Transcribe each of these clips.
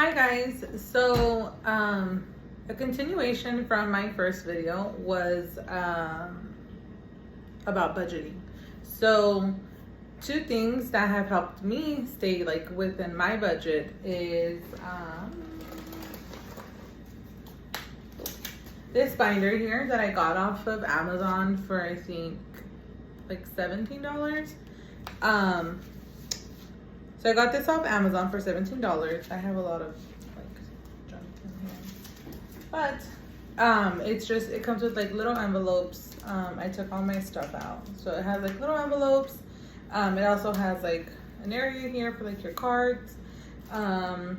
Hi guys, so a continuation from my first video was about budgeting. So two things that have helped me stay like within my budget is this binder here that I got off of Amazon for I think like $17. So I got this off Amazon for $17. I have a lot of like junk in here. But it comes with like little envelopes. I took all my stuff out. So it has like little envelopes. It also has like an area here for like your cards. And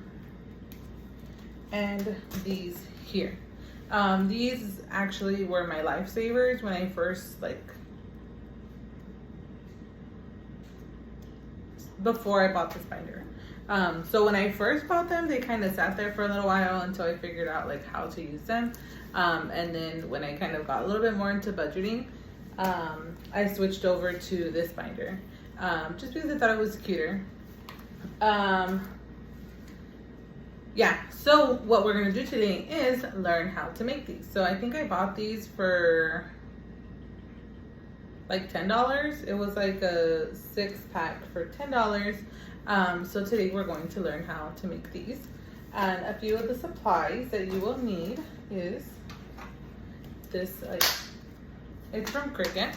these here. These actually were my lifesavers when I first before I bought this binder. So when I first bought them, they kind of sat there for a little while until I figured out like how to use them. And then when I kind of got a little bit more into budgeting, I switched over to this binder, just because I thought it was cuter. Yeah, so what we're gonna do today is learn how to make these. So I think I bought these for like $10. It was like a 6-pack for $10. So today we're going to learn how to make these. And a few of the supplies that you will need is this, like, it's from Cricut.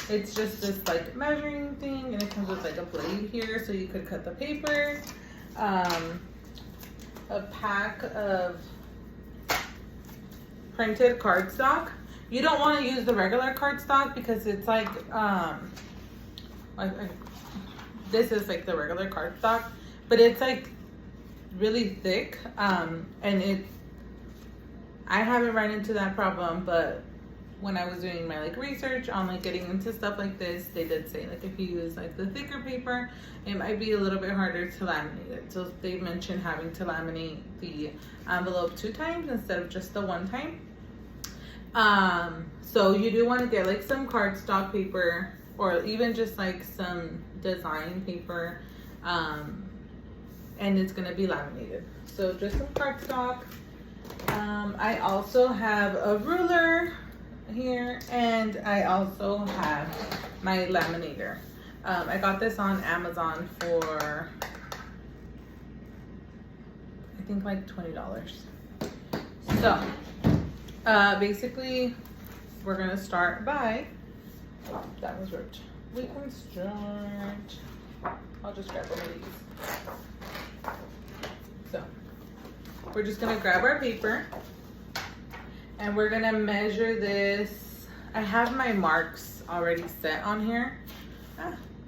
It's just this like measuring thing, and it comes with like a blade here so you could cut the paper. A pack of printed cardstock. You don't want to use the regular cardstock because it's like this is like the regular cardstock, but it's like really thick, and I haven't run into that problem, but when I was doing my like research on like getting into stuff like this, they did say like if you use like the thicker paper, it might be a little bit harder to laminate it. So they mentioned having to laminate the envelope 2 times instead of just the 1 time. So you do want to get like some cardstock paper, or even just like some design paper, and it's going to be laminated. So just some cardstock. I also have a ruler here, and I also have my laminator. I got this on Amazon for I think like $20. So basically we're gonna start by, oh, that was ripped. We can start, I'll just grab one of these. So we're just gonna grab our paper and we're gonna measure this. I have my marks already set on here.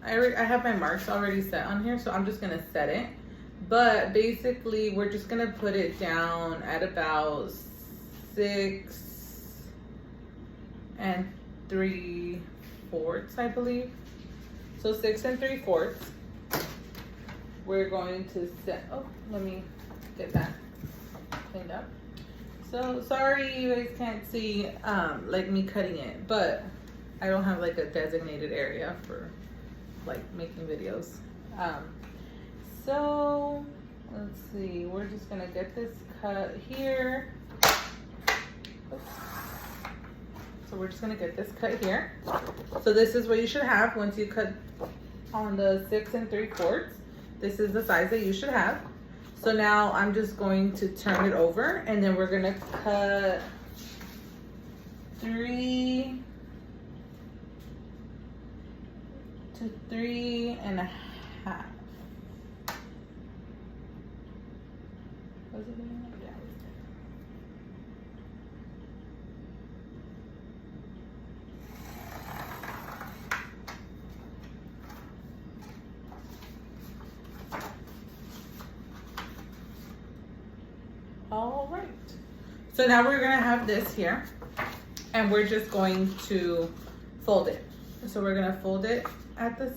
I have my marks already set on here, so I'm just gonna set it. But basically we're just gonna put it down at about 6 3/4, I believe. So 6 3/4. We're going to set, oh, let me get that cleaned up. So sorry you guys can't see like me cutting it, but I don't have like a designated area for like making videos. So let's see, we're just gonna get this cut here. Oops. So we're just gonna get this cut here. So this is what you should have once you cut on the 6 3/4. This is the size that you should have. So now I'm just going to turn it over, and then we're gonna cut 3 to 3.5. Was it in there? Yeah. All right. So now we're gonna have this here, and we're just going to fold it. So we're gonna fold it at the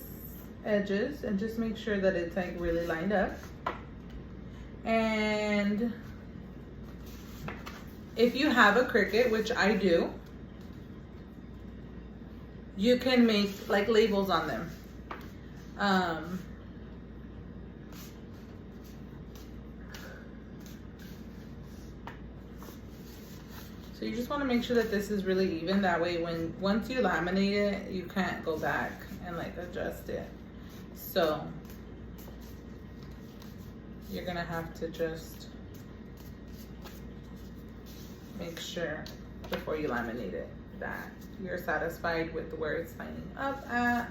edges and just make sure that it's like really lined up. And if you have a Cricut, which I do, you can make like labels on them. So you just want to make sure that this is really even. That way once you laminate it, you can't go back and like adjust it. So you're gonna have to just make sure before you laminate it that you're satisfied with where it's lining up at.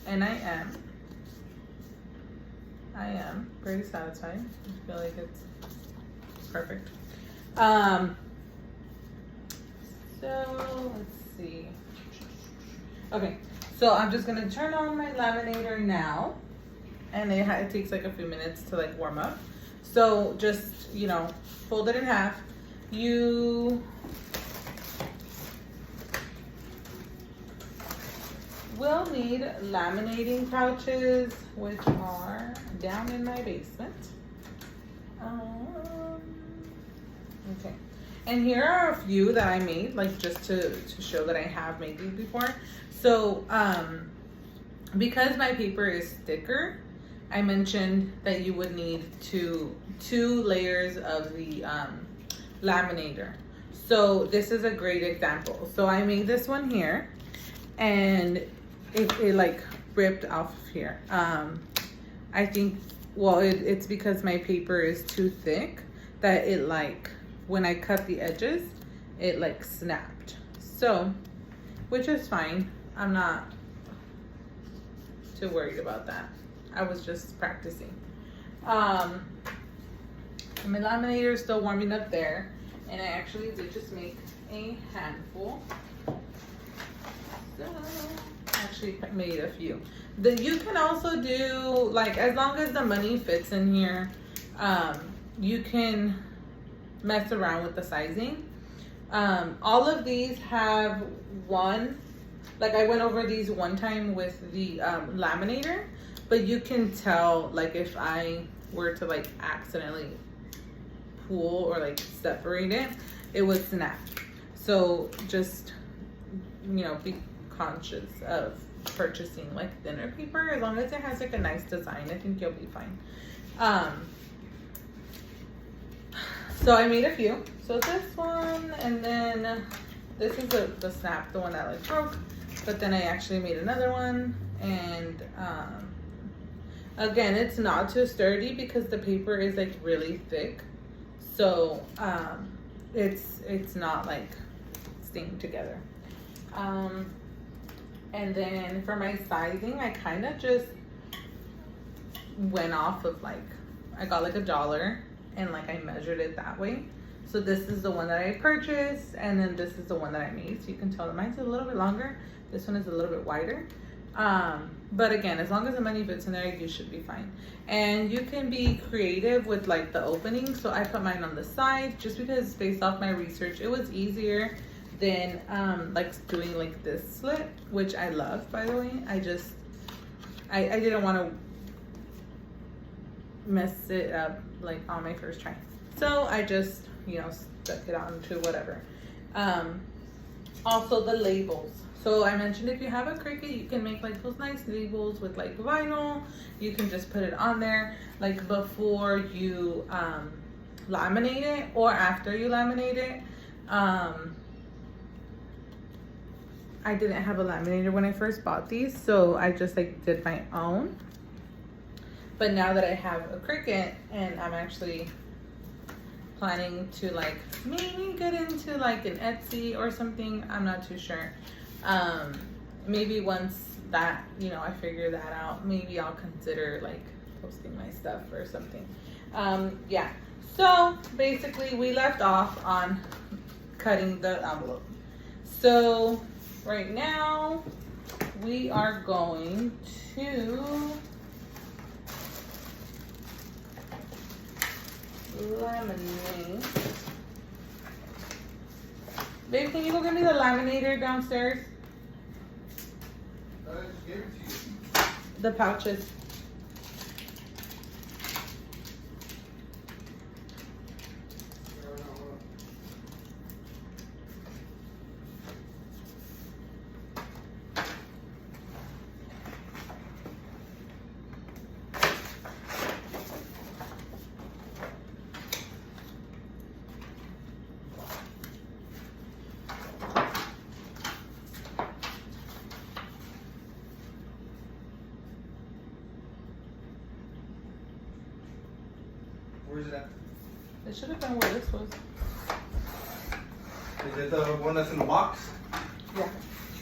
And I am pretty satisfied. I feel like it's perfect. So let's see. Okay, so I'm just gonna turn on my laminator now, and it takes like a few minutes to like warm up. So just, you know, fold it in half. You will need laminating pouches, which are down in my basement. Okay. And here are a few that I made, like just to show that I have made these before. So, because my paper is thicker, I mentioned that you would need two layers of the laminator. So this is a great example. So I made this one here, and it like ripped off of here. I think, well, it's because my paper is too thick that it like, when I cut the edges, it like snapped. So, which is fine. I'm not too worried about that. I was just practicing. My laminator is still warming up there, and I actually did just make a handful. So, actually made a few. You can also do, like, as long as the money fits in here, you can mess around with the sizing. All of these have one, like I went over these one time with the laminator, but you can tell, like, if I were to like accidentally pull or like separate it, it would snap. So just, you know, be conscious of purchasing like thinner paper. As long as it has like a nice design, I think you'll be fine. So I made a few. So this one, and then this is the snap, the one that like broke, but then I actually made another one. And again, it's not too sturdy because the paper is like really thick, so it's not like staying together. And then for my sizing, I kind of just went off of like, I got like $1 and like I measured it that way. So this is the one that I purchased, and then this is the one that I made. So you can tell that mine's a little bit longer. This one is a little bit wider. But again, as long as the money fits in there, you should be fine. And you can be creative with like the opening. So I put mine on the side just because based off my research, it was easier than like doing like this slit, which I love, by the way. I didn't want to mess it up like on my first try. So I just, you know, stuck it onto whatever. Also the labels. So I mentioned if you have a Cricut, you can make like those nice labels with like vinyl. You can just put it on there like before you laminate it or after you laminate it. I didn't have a laminator when I first bought these, so I just like did my own. But now that I have a Cricut, and I'm actually planning to like maybe get into like an Etsy or something, I'm not too sure. Maybe once that, you know, I figure that out, maybe I'll consider like posting my stuff or something. Yeah, so basically we left off on cutting the envelope. So right now we are going to laminate. Babe, can you go get me the laminator downstairs? I just gave it to you. The pouches. Where's it at? It should have been where this was. Is it the one that's in the box? Yeah.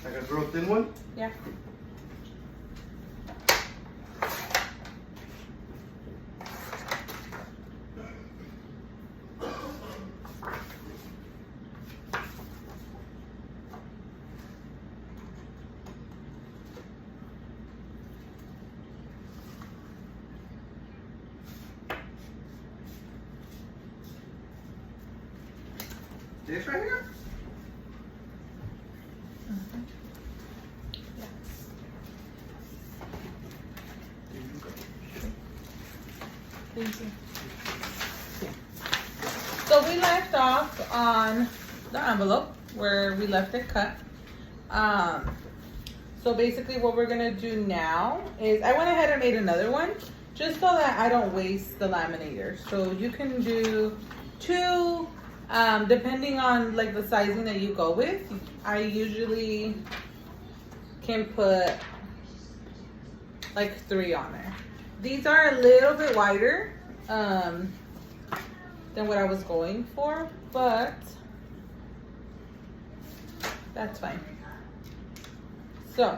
Like a real thin one? Yeah. This right here? Mm-hmm. Yeah. Thank you. So we left off on the envelope where we left it cut. So basically what we're gonna do now is I went ahead and made another one just so that I don't waste the laminator. So you can do two, depending on like the sizing that you go with. I usually can put like 3 on there. These are a little bit wider than what I was going for, but that's fine. So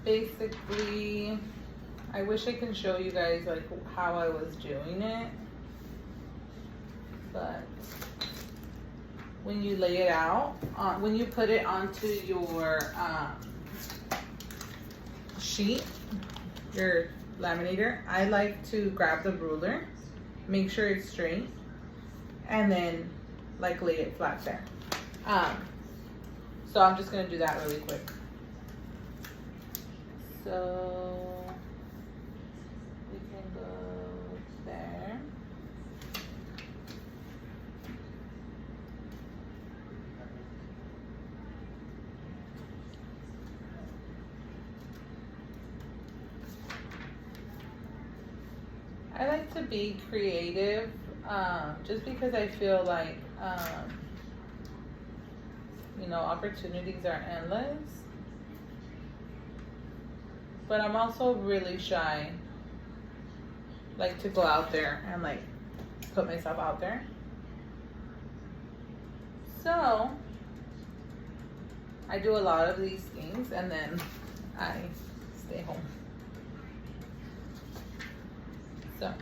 basically, I wish I can show you guys like how I was doing it, but when you lay it out, when you put it onto your sheet, your laminator, I like to grab the ruler, make sure it's straight, and then like lay it flat there. So I'm just gonna do that really quick. So we can go there. I like to be creative, just because I feel like, you know, opportunities are endless. But I'm also really shy, like to go out there and like put myself out there. So I do a lot of these things and then I stay home. So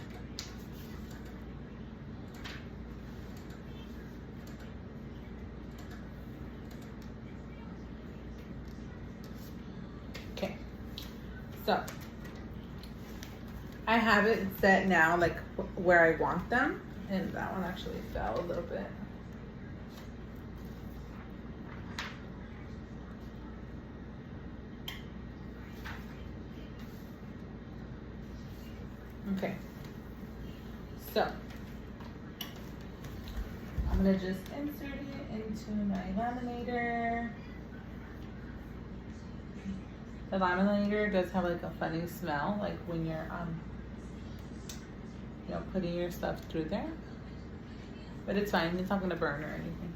okay, so I have it set now like where I want them, and that one actually fell a little bit. Okay, so I'm gonna just insert it into my laminator. The laminator does have like a funny smell, like when you're you know, putting your stuff through there, but it's fine. It's not gonna burn or anything.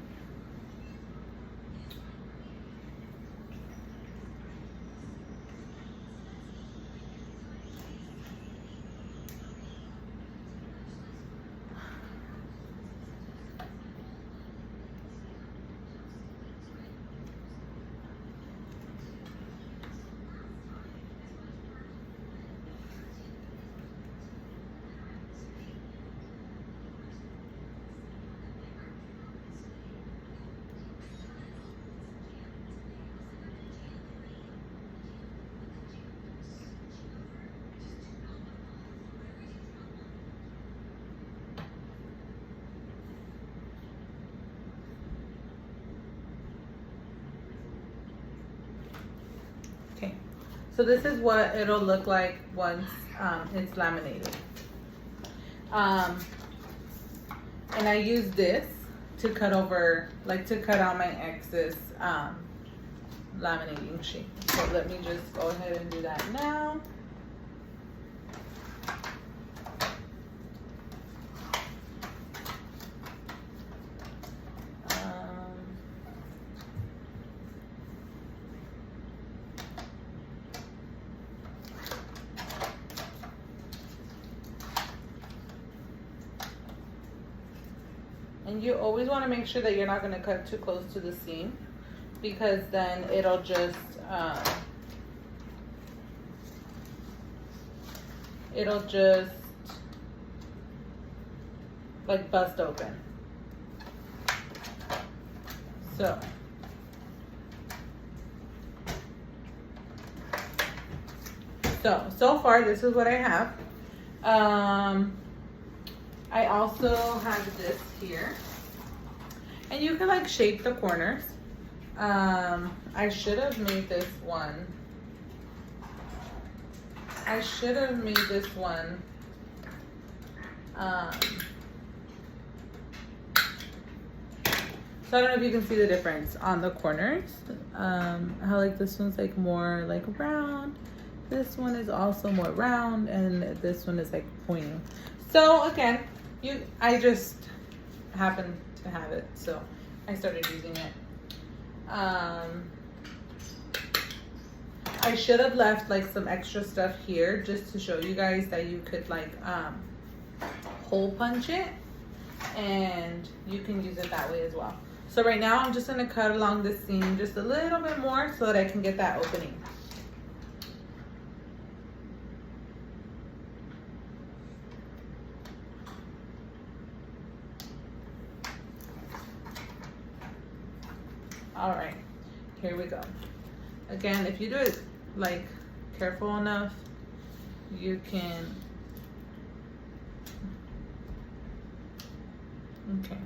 Okay, so this is what it'll look like once it's laminated. And I use this to cut over, like to cut out my excess laminating sheet. So let me just go ahead and do that now. And you always want to make sure that you're not going to cut too close to the seam, because then it'll just like bust open. So far this is what I have. I also have this here, and you can like shape the corners. I should have made this one. So I don't know if you can see the difference on the corners. How like this one's like more like round. This one is also more round, and this one is like pointing. So again, I just happened to have it, so I started using it. I should have left like some extra stuff here just to show you guys that you could like hole punch it, and you can use it that way as well. So right now I'm just gonna cut along this seam just a little bit more so that I can get that opening. All right, here we go. Again, if you do it like careful enough, you can, okay.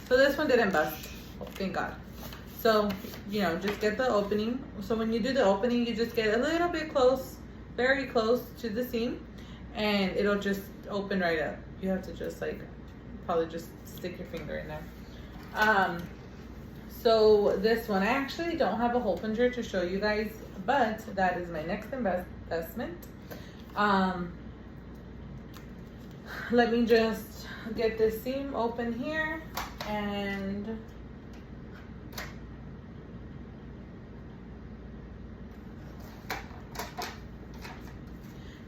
So this one didn't bust, oh, thank God. So, you know, just get the opening. So when you do the opening, you just get a little bit close, very close to the seam, and it'll just open right up. You have to just like, probably just stick your finger in there. So this one, I actually don't have a hole puncher to show you guys, but that is my next investment. Let me just get this seam open here, and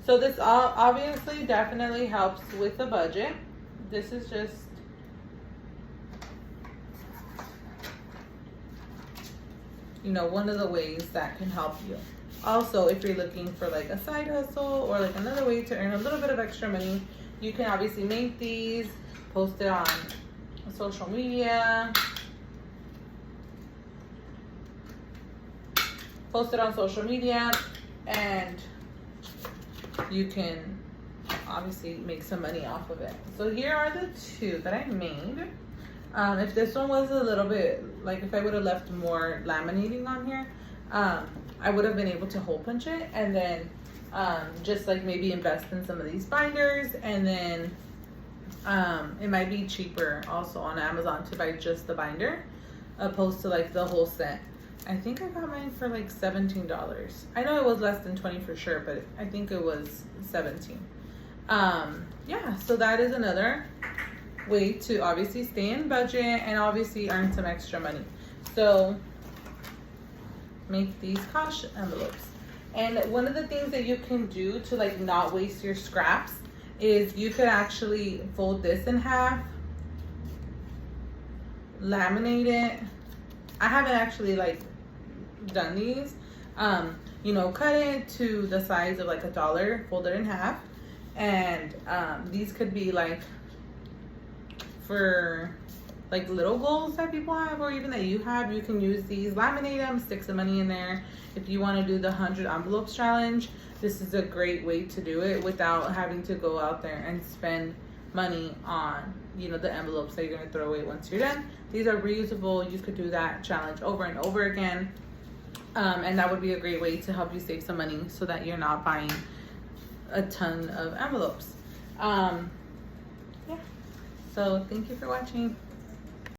so this obviously definitely helps with the budget. This is just, you know, one of the ways that can help you. Also, if you're looking for like a side hustle or like another way to earn a little bit of extra money, you can obviously make these, post it on social media. And you can obviously make some money off of it. So here are the two that I made. If this one was a little bit, like if I would have left more laminating on here, I would have been able to hole punch it, and then just like maybe invest in some of these binders, and then it might be cheaper also on Amazon to buy just the binder opposed to like the whole set. I think I got mine for like $17. I know it was less than 20 for sure, but I think it was 17. Yeah, so that is another way to obviously stay in budget and obviously earn some extra money. So make these Kosh envelopes. And one of the things that you can do to like not waste your scraps is you could actually fold this in half, laminate it. I haven't actually like done these. You know, cut it to the size of like $1, fold it in half, and these could be like for like little goals that people have, or even that you have. You can use these, laminate them, stick some money in there. If you want to do the 100 envelopes challenge, this is a great way to do it without having to go out there and spend money on, you know, the envelopes that you're going to throw away once you're done. These are reusable. You could do that challenge over and over again, and that would be a great way to help you save some money so that you're not buying a ton of envelopes. Yeah. So thank you for watching.